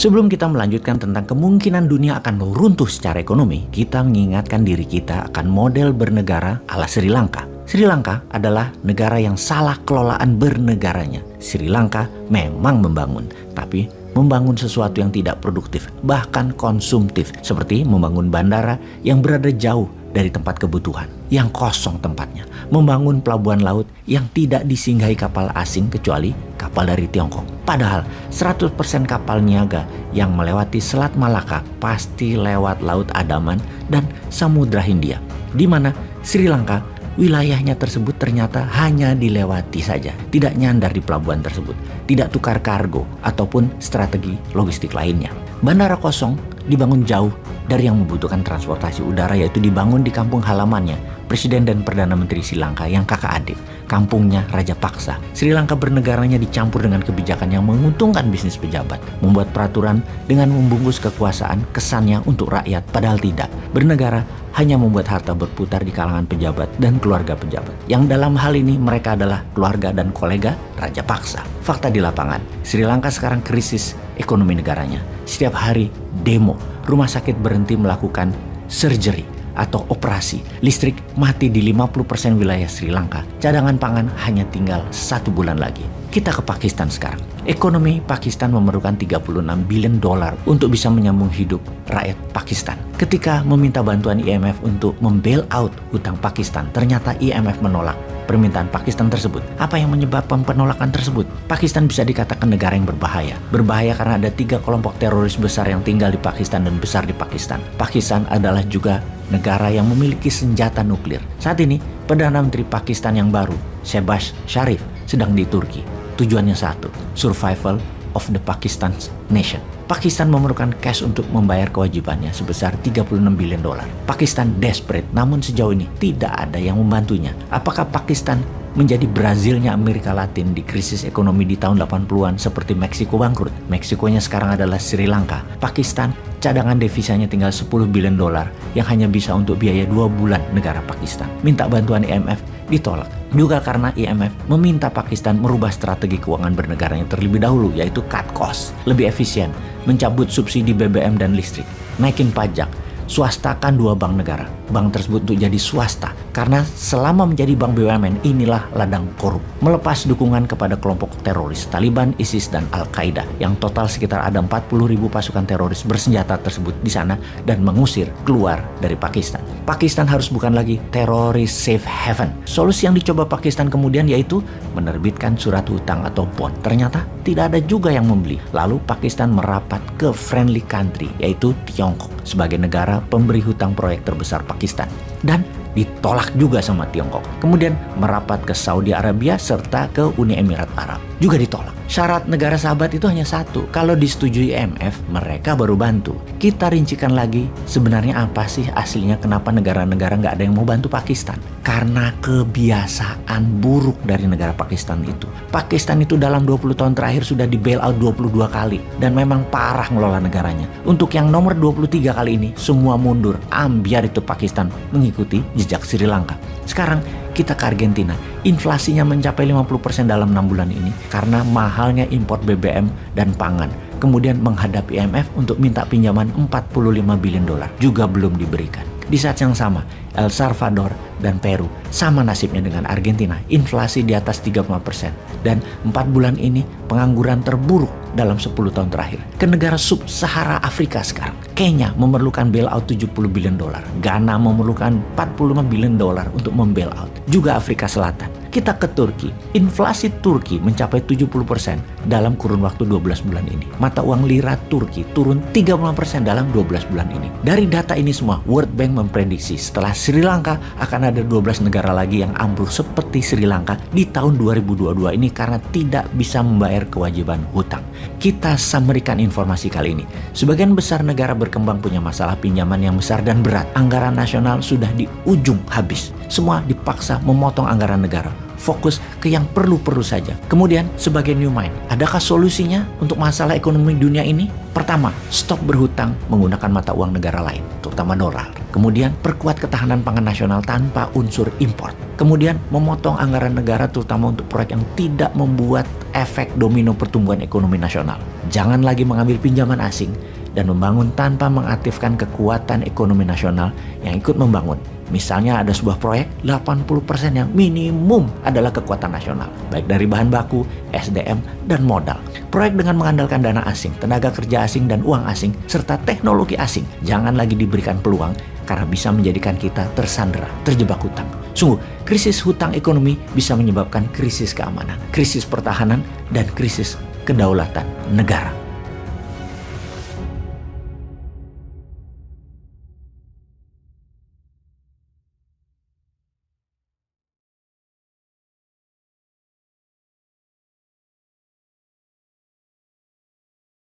Sebelum kita melanjutkan tentang kemungkinan dunia akan runtuh secara ekonomi, kita mengingatkan diri kita akan model bernegara ala Sri Lanka. Sri Lanka adalah negara yang salah kelolaan bernegaranya. Sri Lanka memang membangun, tapi membangun sesuatu yang tidak produktif, bahkan konsumtif, seperti membangun bandara yang berada jauh dari tempat kebutuhan, yang kosong tempatnya, membangun pelabuhan laut yang tidak disinggahi kapal asing kecuali kapal dari Tiongkok. Padahal 100% kapal niaga yang melewati Selat Malaka pasti lewat Laut Andaman dan Samudra Hindia, di mana Sri Lanka wilayahnya tersebut ternyata hanya dilewati saja, tidak nyandar di pelabuhan tersebut, tidak tukar kargo ataupun strategi logistik lainnya. Bandara kosong dibangun jauh dari yang membutuhkan transportasi udara, yaitu dibangun di kampung halamannya Presiden dan Perdana Menteri Sri Lanka yang kakak adik, kampungnya Raja Paksa. Sri Lanka bernegaranya dicampur dengan kebijakan yang menguntungkan bisnis pejabat, membuat peraturan dengan membungkus kekuasaan kesannya untuk rakyat, padahal tidak. Bernegara hanya membuat harta berputar di kalangan pejabat dan keluarga pejabat, yang dalam hal ini mereka adalah keluarga dan kolega Raja Paksa. Fakta di lapangan, Sri Lanka sekarang krisis ekonomi negaranya. Setiap hari demo, rumah sakit berhenti melakukan surgery atau operasi, listrik mati di 50% wilayah Sri Lanka, cadangan pangan hanya tinggal 1 bulan lagi. Kita ke Pakistan sekarang. Ekonomi Pakistan memerlukan 36 billion dolar untuk bisa menyambung hidup rakyat Pakistan. Ketika meminta bantuan IMF untuk membail out hutang Pakistan, ternyata IMF menolak permintaan Pakistan tersebut. Apa yang menyebabkan penolakan tersebut? Pakistan bisa dikatakan negara yang berbahaya. Berbahaya karena ada 3 kelompok teroris besar yang tinggal di Pakistan dan besar di Pakistan. Pakistan adalah juga negara yang memiliki senjata nuklir. Saat ini, Perdana Menteri Pakistan yang baru, Shehbaz Sharif, sedang di Turki. Tujuannya satu, survival of the Pakistan nation. Pakistan memerlukan cash untuk membayar kewajibannya sebesar 36 billion dolar. Pakistan desperate, namun sejauh ini tidak ada yang membantunya. Apakah Pakistan menjadi Brazilnya Amerika Latin di krisis ekonomi di tahun 80-an seperti Meksiko bangkrut? Meksikonya sekarang adalah Sri Lanka. Pakistan cadangan devisanya tinggal 10 billion dolar yang hanya bisa untuk biaya 2 bulan negara Pakistan. Minta bantuan IMF ditolak. Juga karena IMF meminta Pakistan merubah strategi keuangan bernegaranya terlebih dahulu, yaitu cut cost, lebih efisien, mencabut subsidi BBM dan listrik, naikin pajak, swastakan 2 bank negara. Bank tersebut untuk jadi swasta karena selama menjadi bank BUMN inilah ladang korup. Melepas dukungan kepada kelompok teroris Taliban, ISIS, dan Al-Qaeda yang total sekitar ada 40.000 pasukan teroris bersenjata tersebut di sana dan mengusir keluar dari Pakistan. Pakistan harus bukan lagi teroris safe haven. Solusi yang dicoba Pakistan kemudian yaitu menerbitkan surat hutang atau bond. Ternyata tidak ada juga yang membeli. Lalu Pakistan merapat ke friendly country yaitu Tiongkok sebagai negara pemberi hutang proyek terbesar Pakistan dan ditolak juga sama Tiongkok. Kemudian merapat ke Saudi Arabia serta ke Uni Emirat Arab, juga ditolak. Syarat negara sahabat itu hanya satu, kalau disetujui IMF mereka baru bantu. Kita rincikan lagi sebenarnya apa sih aslinya kenapa negara-negara nggak ada yang mau bantu Pakistan. Karena kebiasaan buruk dari negara Pakistan itu. Pakistan itu dalam 20 tahun terakhir sudah di bail out 22 kali dan memang parah ngelola negaranya. Untuk yang nomor 23 kali ini semua mundur, ambiar itu Pakistan mengikuti jejak Sri Lanka. Sekarang kita ke Argentina, inflasinya mencapai 50% dalam 6 bulan ini karena mahalnya impor BBM dan pangan. Kemudian menghadap IMF untuk minta pinjaman 45 billion dolar, juga belum diberikan. Di saat yang sama, El Salvador dan Peru sama nasibnya dengan Argentina, inflasi di atas 30% dan 4 bulan ini pengangguran terburuk dalam 10 tahun terakhir. Ke negara sub-Sahara Afrika sekarang, Kenya memerlukan bailout 70 billion dolar, Ghana memerlukan 45 billion dolar untuk membailout, juga Afrika Selatan. Kita ke Turki, inflasi Turki mencapai 70% dalam kurun waktu 12 bulan ini. Mata uang lira Turki turun 30% dalam 12 bulan ini. Dari data ini semua, World Bank memprediksi setelah Sri Lanka akan ada 12 negara lagi yang ambruk seperti Sri Lanka di tahun 2022 ini karena tidak bisa membayar kewajiban hutang. Kita summary-kan informasi kali ini. Sebagian besar negara berkembang punya masalah pinjaman yang besar dan berat. Anggaran nasional sudah di ujung habis. Semua dipaksa memotong anggaran negara. Fokus ke yang perlu-perlu saja. Kemudian sebagai new mind, adakah solusinya untuk masalah ekonomi dunia ini? Pertama, stop berhutang menggunakan mata uang negara lain, terutama dolar. Kemudian, perkuat ketahanan pangan nasional tanpa unsur impor. Kemudian, memotong anggaran negara terutama untuk proyek yang tidak membuat efek domino pertumbuhan ekonomi nasional. Jangan lagi mengambil pinjaman asing dan membangun tanpa mengaktifkan kekuatan ekonomi nasional yang ikut membangun. Misalnya ada sebuah proyek, 80% yang minimum adalah kekuatan nasional, baik dari bahan baku, SDM, dan modal. Proyek dengan mengandalkan dana asing, tenaga kerja asing, dan uang asing, serta teknologi asing, jangan lagi diberikan peluang karena bisa menjadikan kita tersandera, terjebak hutang. Sungguh, krisis hutang ekonomi bisa menyebabkan krisis keamanan, krisis pertahanan, dan krisis kedaulatan negara.